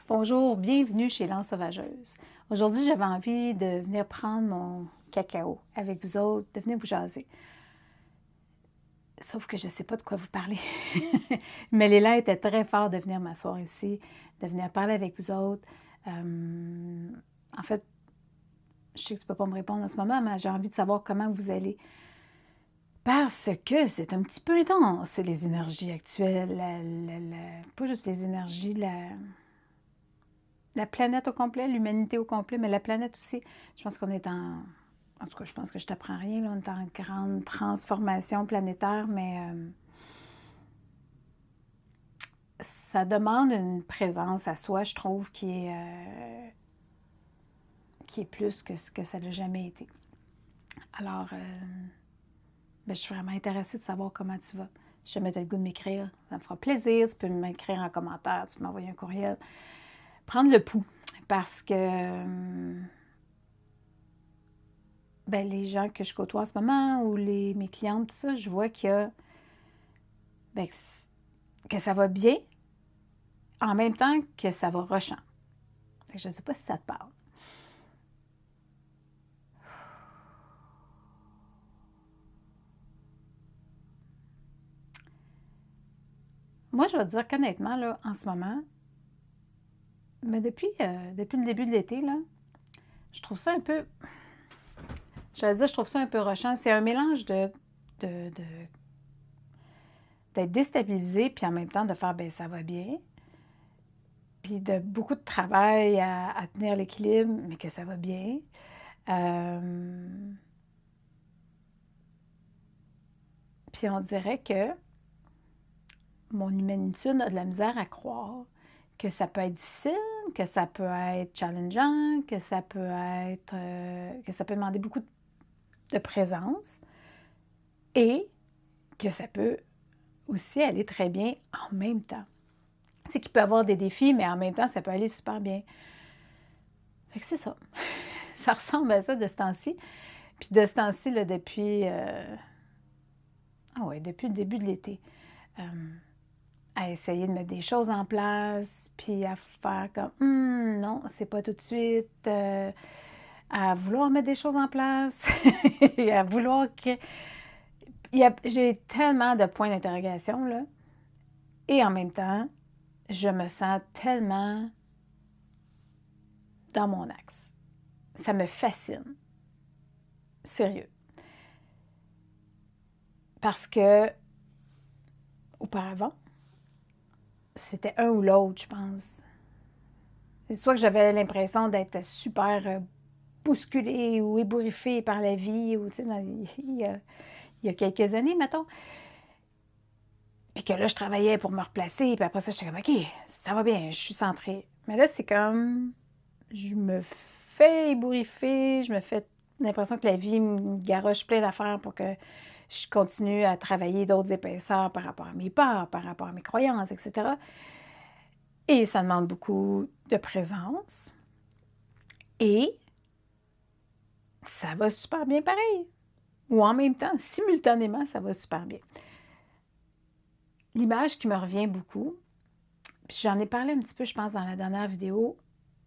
Bonjour, bienvenue chez l'Anse Sauvageuse. Aujourd'hui, j'avais envie de venir prendre mon cacao avec vous autres, de venir vous jaser. Sauf que je ne sais pas de quoi vous parler. Mais l'élan était très fort de venir m'asseoir ici, de venir parler avec vous autres. En fait, je sais que tu ne peux pas me répondre en ce moment, mais j'ai envie de savoir comment vous allez. Parce que c'est un petit peu intense, les énergies actuelles. Pas juste les énergies, la planète au complet, l'humanité au complet, mais la planète aussi. Je pense qu'on est en tout cas, je pense que je t'apprends rien, là, on est en grande transformation planétaire, mais ça demande une présence à soi, je trouve, qui est plus que ce que ça n'a jamais été. Alors, je suis vraiment intéressée de savoir comment tu vas. Si jamais tu as le goût de m'écrire, ça me fera plaisir. Tu peux m'écrire en commentaire, tu peux m'envoyer un courriel. Prendre le pouls, parce que les gens que je côtoie en ce moment ou mes clientes, tout ça, je vois qu'il y a, que ça va bien, en même temps que ça va rushant. Je ne sais pas si ça te parle. Moi, je vais te dire qu'honnêtement, là, en ce moment, mais depuis le début de l'été, là, je trouve ça un peu, je trouve ça un peu rushant. C'est un mélange de- d'être déstabilisé, puis en même temps de faire, ça va bien, puis de beaucoup de travail à tenir l'équilibre, mais que ça va bien. Puis on dirait que mon humanitude a de la misère à croire que ça peut être difficile, que ça peut être challengeant, que ça peut demander beaucoup de présence et que ça peut aussi aller très bien en même temps. Tu sais qu'il peut y avoir des défis, mais en même temps, ça peut aller super bien. Fait que c'est ça. Ça ressemble à ça de ce temps-ci. Puis de ce temps-ci, là, depuis le début de l'été. À essayer de mettre des choses en place, puis à faire comme non, c'est pas tout de suite, à vouloir mettre des choses en place, et à vouloir que. J'ai tellement de points d'interrogation, là, et en même temps, je me sens tellement dans mon axe. Ça me fascine. Sérieux. Parce que, auparavant, c'était un ou l'autre, je pense. C'est soit que j'avais l'impression d'être super bousculée ou ébouriffée par la vie, ou tu sais, il y a quelques années, mettons. Puis que là, je travaillais pour me replacer, puis après ça, j'étais comme, OK, ça va bien, je suis centrée. Mais là, c'est comme, je me fais ébouriffer, je me fais l'impression que la vie me garoche plein d'affaires pour que je continue à travailler d'autres épaisseurs par rapport à mes peurs, par rapport à mes croyances, etc. Et ça demande beaucoup de présence. Et ça va super bien pareil. Ou en même temps, simultanément, ça va super bien. L'image qui me revient beaucoup, puis j'en ai parlé un petit peu, je pense, dans la dernière vidéo,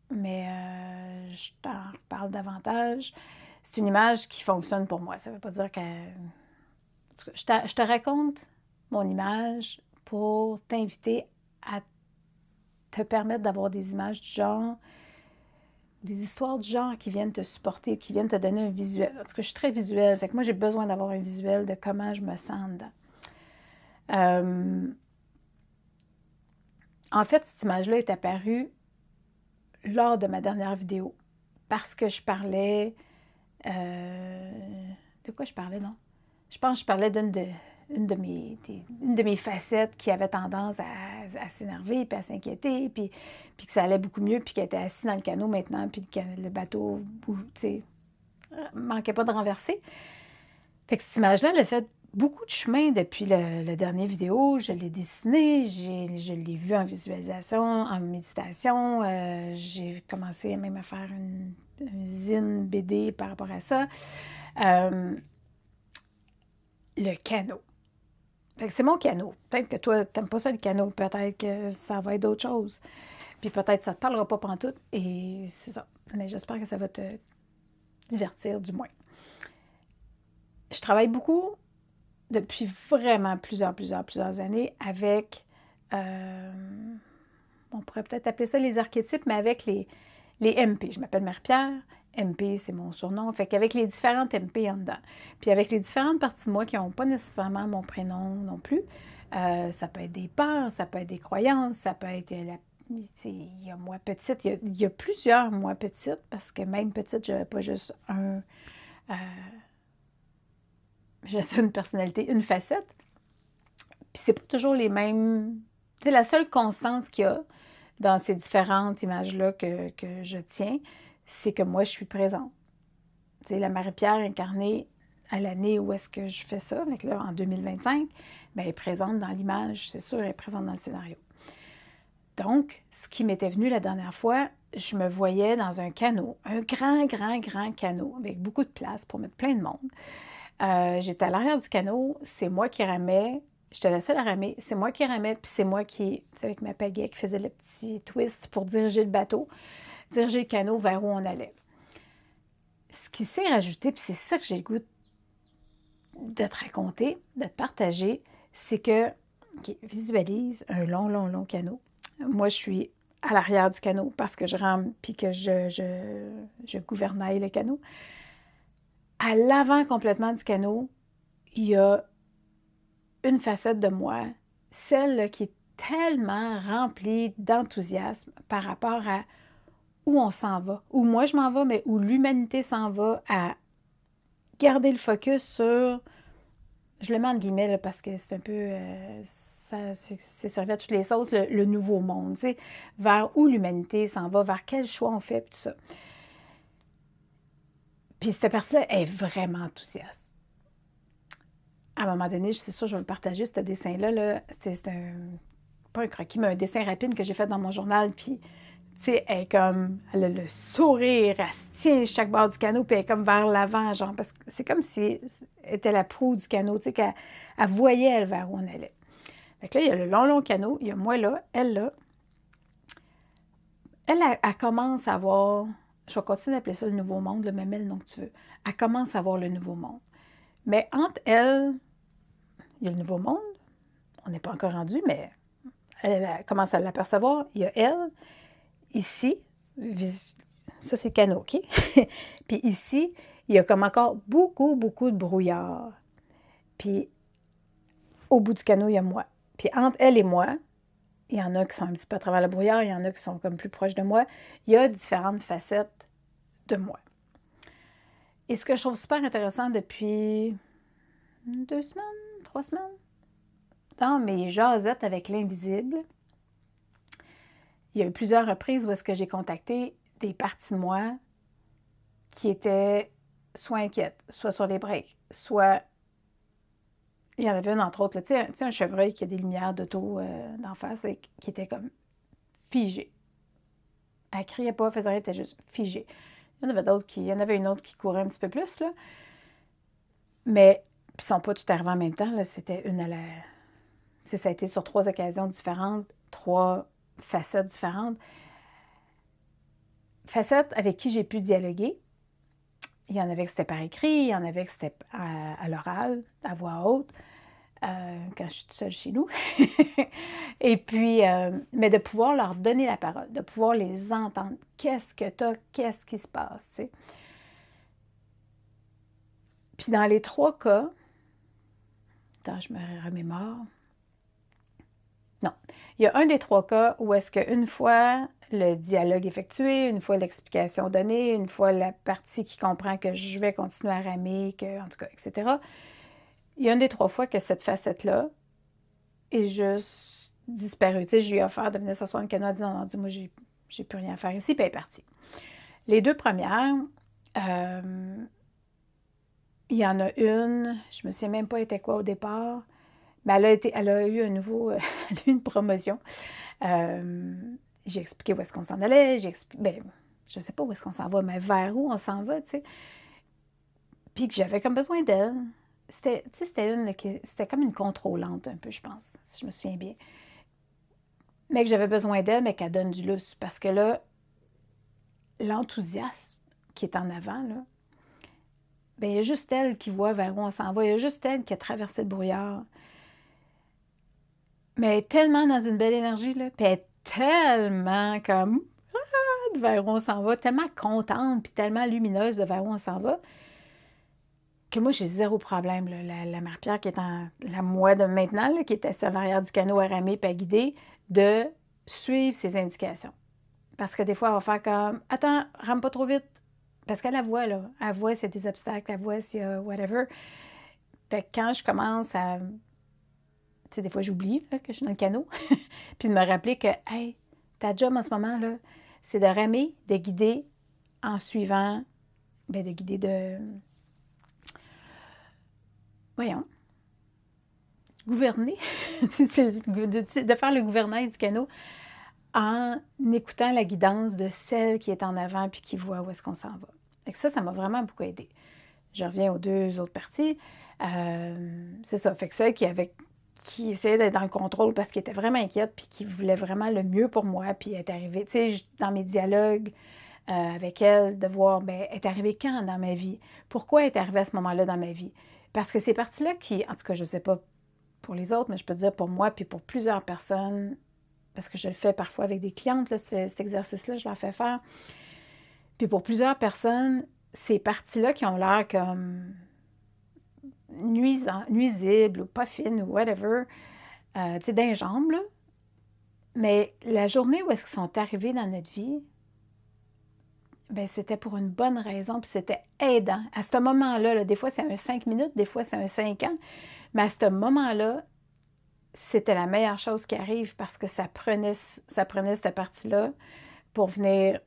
mais je t'en reparle davantage. C'est une image qui fonctionne pour moi. Ça ne veut pas dire que. En tout cas, je te raconte mon image pour t'inviter à te permettre d'avoir des images du genre, des histoires du genre qui viennent te supporter, qui viennent te donner un visuel. En tout cas, je suis très visuelle, fait que moi, j'ai besoin d'avoir un visuel de comment je me sens dedans. En fait, cette image-là est apparue lors de ma dernière vidéo parce que je parlais... de quoi je parlais, non? Je pense que je parlais une de mes facettes qui avait tendance à s'énerver puis à s'inquiéter, puis que ça allait beaucoup mieux, puis qu'elle était assise dans le canot maintenant, puis que le bateau, tu sais, manquait pas de renverser. Fait que cette image-là, elle a fait beaucoup de chemin depuis la dernière vidéo. Je l'ai dessinée, je l'ai vue en visualisation, en méditation. J'ai commencé même à faire un zine BD par rapport à ça. Le canot. Fait que c'est mon canot. Peut-être que toi, t'aimes pas ça le canot. Peut-être que ça va être d'autres choses. Puis peut-être ça ne te parlera pas pantoute, et c'est ça. Mais j'espère que ça va te divertir, du moins. Je travaille beaucoup depuis vraiment plusieurs années avec, on pourrait peut-être appeler ça les archétypes, mais avec les MP. Je m'appelle Marie-Pierre. MP, c'est mon surnom. Fait qu'avec les différentes MP en dedans. Puis avec les différentes parties de moi qui n'ont pas nécessairement mon prénom non plus, ça peut être des peurs, ça peut être des croyances, ça peut être il y a moi petite, il y a plusieurs moi petites, parce que même petite, je n'avais pas juste j'ai une personnalité, une facette. Puis c'est pas toujours les mêmes. Tu sais, la seule constance qu'il y a dans ces différentes images-là que je tiens, c'est que moi, je suis présente. Tu sais, la Marie-Pierre incarnée à l'année où est-ce que je fais ça, donc là, en 2025, bien, elle est présente dans l'image, c'est sûr, elle est présente dans le scénario. Donc, ce qui m'était venu la dernière fois, je me voyais dans un canot, un grand canot, avec beaucoup de place pour mettre plein de monde. J'étais à l'arrière du canot, c'est moi qui ramais, j'étais la seule à ramer, c'est moi qui ramais, puis c'est moi qui, tu sais, avec ma pagaie, qui faisait le petit twist pour diriger le bateau, diriger le canot vers où on allait. Ce qui s'est rajouté, puis c'est ça que j'ai le goût de te raconter, de te partager, c'est que, okay, visualise un long canot. Moi, je suis à l'arrière du canot parce que je rame puis que je gouvernaille le canot. À l'avant complètement du canot, il y a une facette de moi, celle qui est tellement remplie d'enthousiasme par rapport à où on s'en va, où moi je m'en vais, mais où l'humanité s'en va, à garder le focus sur, je le mets en guillemets là, parce que c'est un peu, c'est servi à toutes les sauces, le nouveau monde, tu sais, vers où l'humanité s'en va, vers quel choix on fait, puis tout ça. Puis cette partie-là est vraiment enthousiaste. À un moment donné, c'est sûr, je vais le partager, ce dessin-là, là, c'est pas un croquis, mais un dessin rapide que j'ai fait dans mon journal, puis tu sais, elle a le sourire, elle se tient chaque bord du canot, puis elle est comme vers l'avant, genre, parce que c'est comme si elle était la proue du canot, tu sais, qu'elle voyait, elle, vers où on allait. Fait que là, il y a le long canot, il y a moi là. Elle commence à voir, je vais continuer d'appeler ça le nouveau monde, le même le nom que tu veux. Elle commence à voir le nouveau monde. Mais entre elle, il y a le nouveau monde, on n'est pas encore rendu, mais elle commence à l'apercevoir. Il y a elle, ici, ça c'est le canot, OK? Puis ici, il y a comme encore beaucoup de brouillard. Puis au bout du canot, il y a moi. Puis entre elle et moi, il y en a qui sont un petit peu à travers le brouillard, il y en a qui sont comme plus proches de moi. Il y a différentes facettes de moi. Et ce que je trouve super intéressant depuis 2 semaines, 3 semaines, dans mes jasettes avec l'invisible, il y a eu plusieurs reprises où est-ce que j'ai contacté des parties de moi qui étaient soit inquiètes, soit sur les breaks, soit... Il y en avait une, entre autres, tu sais, un chevreuil qui a des lumières d'auto d'en face, qui était comme figé. Elle criait pas, faisait rien, elle était juste figée. Il y en avait une autre qui courait un petit peu plus, là. Mais, puis ils sont pas tout arrivés en même temps, là. C'était une à la... Ça a été sur 3 occasions différentes, 3 facettes différentes. Facettes avec qui j'ai pu dialoguer. Il y en avait que c'était par écrit, il y en avait que c'était à l'oral, à voix haute, quand je suis toute seule chez nous. Et puis, mais de pouvoir leur donner la parole, de pouvoir les entendre. Qu'est-ce que t'as? Qu'est-ce qui se passe? Tu sais? Puis dans les 3 cas, attends, je me remémore. Non. Il y a un des 3 cas où est-ce qu'une fois le dialogue effectué, une fois l'explication donnée, une fois la partie qui comprend que je vais continuer à ramer, en tout cas, etc., il y a une des 3 fois que cette facette-là est juste disparue. Tu sais, je lui ai offert de venir s'asseoir dans le canot, elle dit non, dis-moi, j'ai plus rien à faire ici, puis elle est partie. Les 2 premières, il y en a une, je me souviens même pas était quoi au départ, mais elle a eu elle a eu une promotion. J'ai expliqué où est-ce qu'on s'en allait, je sais pas où est-ce qu'on s'en va, mais vers où on s'en va, tu sais. Puis que j'avais comme besoin d'elle. C'était comme une contrôlante un peu, je pense, si je me souviens bien. mais que j'avais besoin d'elle, mais qu'elle donne du lousse. Parce que là, l'enthousiasme qui est en avant, là, bien, il y a juste elle qui voit vers où on s'en va. Il y a juste elle qui a traversé le brouillard. Mais elle est tellement dans une belle énergie, là. Puis elle est tellement comme vers où on s'en va, tellement contente, puis tellement lumineuse de vers où on s'en va, que moi, j'ai zéro problème. Là. La Marie-Pierre qui est en la moi de maintenant, là, qui est assise à l'arrière du canot à ramer puis à guider, de suivre ses indications. Parce que des fois, elle va faire comme attends, rame pas trop vite. Parce qu'elle la voit, là. Elle voit s'il y a des obstacles, elle voit s'il y a whatever. Fait que quand je commence à. Tu sais, des fois, j'oublie là, que je suis dans le canot. Puis de me rappeler que, hey, ta job en ce moment, là, c'est de ramer, de guider en suivant. Bien, de guider de. Voyons. Gouverner. de faire le gouvernail du canot en écoutant la guidance de celle qui est en avant puis qui voit où est-ce qu'on s'en va. Et ça m'a vraiment beaucoup aidé. Je reviens aux deux autres parties. C'est ça. Fait que celle qui essayait d'être dans le contrôle parce qu'elle était vraiment inquiète puis qui voulait vraiment le mieux pour moi. Puis elle est arrivée, tu sais, dans mes dialogues avec elle, de voir, bien, elle est arrivée quand dans ma vie? Pourquoi elle est arrivée à ce moment-là dans ma vie? Parce que ces parties-là qui, en tout cas, je ne sais pas pour les autres, mais je peux te dire pour moi puis pour plusieurs personnes, parce que je le fais parfois avec des clientes, là, cet exercice-là, je leur fais faire. Puis pour plusieurs personnes, ces parties-là qui ont l'air comme nuisibles ou pas fines ou whatever, tu sais, d'un jambes, là. Mais la journée où est-ce qu'ils sont arrivés dans notre vie, ben c'était pour une bonne raison, puis c'était aidant. À ce moment-là, là, des fois c'est un 5 minutes, des fois c'est un 5 ans, mais à ce moment-là, c'était la meilleure chose qui arrive parce que ça prenait cette partie-là pour venir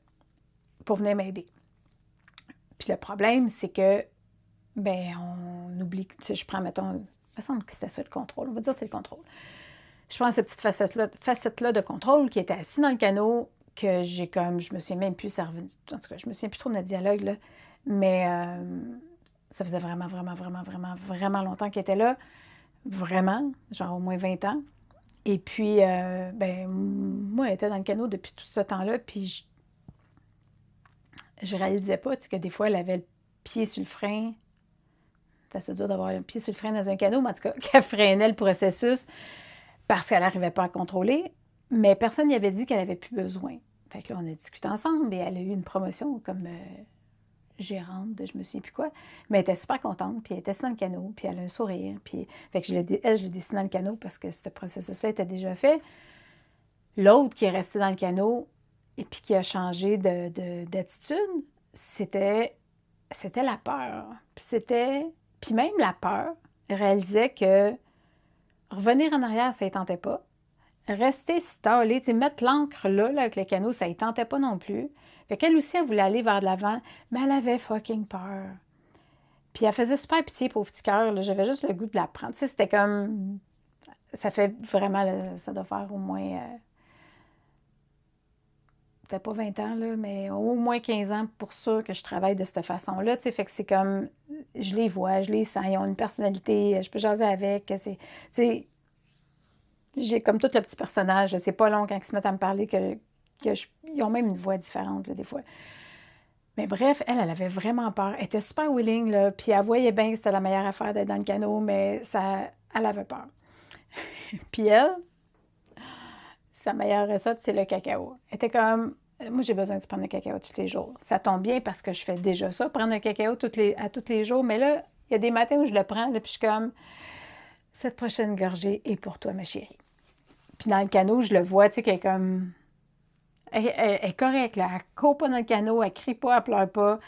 m'aider. Puis le problème, c'est que, ben on oublie, tu sais, je prends, mettons, il me semble que c'était ça le contrôle, on va dire que c'est le contrôle. Je prends cette petite facette-là de contrôle qui était assis dans le canot, que j'ai comme, je me souviens même plus, ça revenait, en tout cas, je me souviens plus trop de notre dialogue, là, mais ça faisait vraiment, vraiment, vraiment, vraiment, vraiment longtemps qu'il était là, vraiment, genre au moins 20 ans. Et puis, ben, moi, elle était dans le canot depuis tout ce temps-là, puis je réalisais pas, tu sais, que des fois, elle avait le pied sur le frein. C'est assez dur d'avoir le pied sur le frein dans un canot, mais en tout cas, qu'elle freinait le processus parce qu'elle n'arrivait pas à contrôler. Mais personne n'y avait dit qu'elle avait plus besoin. Fait que là, on a discuté ensemble et elle a eu une promotion comme gérante de je me souviens plus quoi. Mais elle était super contente, puis elle était assise dans le canot, puis elle a un sourire. Puis, fait que je l'ai dessinée dans le canot parce que ce processus-là était déjà fait. L'autre qui est resté dans le canot et puis qui a changé d'attitude, c'était la peur. Puis même la peur réalisait que revenir en arrière, ça ne tentait pas. Rester stallé, mettre l'ancre là, avec le canot, ça ne tentait pas non plus. Fait qu'elle aussi, elle voulait aller vers de l'avant, mais elle avait fucking peur. Puis elle faisait super pitié, pauvre petit cœur. J'avais juste le goût de la prendre. Tu sais, c'était comme... Ça fait vraiment... Ça doit faire au moins... peut-être pas 20 ans, là, mais au moins 15 ans pour sûr que je travaille de cette façon-là. Tu sais, fait que c'est comme... Je les vois, je les sens, ils ont une personnalité, je peux jaser avec. Tu sais, j'ai comme tout le petit personnage. C'est pas long quand ils se mettent à me parler ils ont même une voix différente, là, des fois. Mais bref, elle avait vraiment peur. Elle était super willing, là, puis elle voyait bien que c'était la meilleure affaire d'être dans le canot, mais elle avait peur. Puis elle, sa meilleure recette, c'est le cacao. Elle était comme, moi, j'ai besoin de prendre le cacao tous les jours. Ça tombe bien parce que je fais déjà ça, prendre un cacao à tous les jours. Mais là, il y a des matins où je le prends, là, puis je suis comme, cette prochaine gorgée est pour toi, ma chérie. Puis dans le canot, je le vois, tu sais, qu'elle est comme... Elle est correcte, là. Elle court pas dans le canot, elle crie pas, elle pleure pas.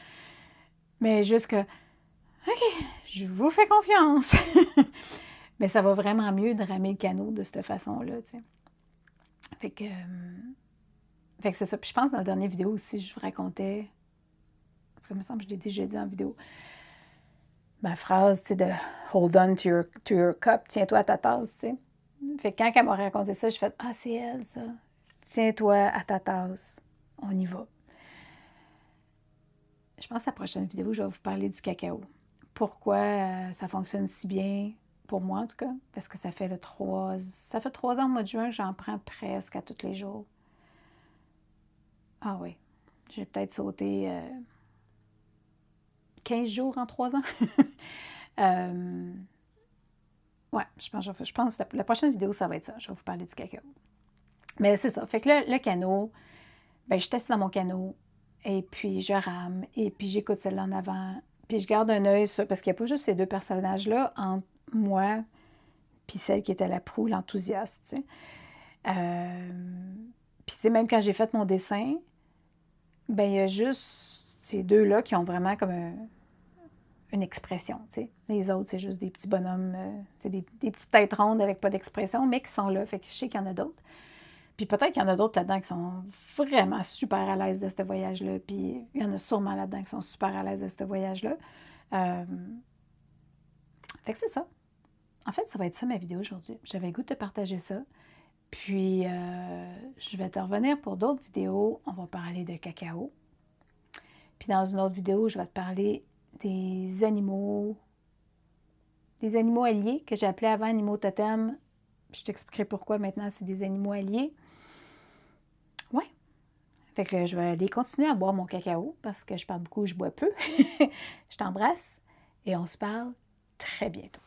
Mais juste que, OK, je vous fais confiance. Mais ça va vraiment mieux de ramer le canot de cette façon-là, tu sais. Fait que c'est ça. Puis je pense dans la dernière vidéo aussi, je vous racontais, en tout cas, il me semble que je l'ai déjà dit en vidéo, ma phrase, tu sais, de « hold on to your cup », tiens-toi à ta tasse, tu sais. Fait que quand elle m'a raconté ça, je fais « Ah, c'est elle, ça. Tiens-toi à ta tasse. On y va. » Je pense que la prochaine vidéo, je vais vous parler du cacao. Pourquoi ça fonctionne si bien pour moi en tout cas, parce que ça fait 3 ans au mois de juin que j'en prends presque à tous les jours. Ah oui, j'ai peut-être sauté 15 jours en 3 ans. Ouais, je pense que la prochaine vidéo, ça va être ça. Je vais vous parler du cacao. Mais c'est ça. Fait que là, le canot, ben, je teste dans mon canot, et puis je rame, et puis j'écoute celle-là en avant, puis je garde un œil sur, parce qu'il n'y a pas juste ces deux personnages-là entre moi puis celle qui était la proue, l'enthousiaste, tu sais. Puis tu sais, même quand j'ai fait mon dessin, ben il y a juste ces deux-là qui ont vraiment comme une expression, tu sais. Les autres, c'est juste des petits bonhommes, des petites têtes rondes avec pas d'expression, mais qui sont là. Fait que je sais qu'il y en a d'autres. Puis peut-être qu'il y en a d'autres là-dedans qui sont vraiment super à l'aise de ce voyage-là. Puis il y en a sûrement là-dedans qui sont super à l'aise de ce voyage-là. Fait que c'est ça. En fait, ça va être ça ma vidéo aujourd'hui. J'avais le goût de te partager ça. Puis je vais te revenir pour d'autres vidéos. On va parler de cacao. Puis dans une autre vidéo, je vais te parler des animaux alliés que j'appelais avant animaux totems. Je t'expliquerai pourquoi maintenant c'est des animaux alliés. Ouais. Fait que je vais aller continuer à boire mon cacao parce que je parle beaucoup, je bois peu. Je t'embrasse et on se parle très bientôt.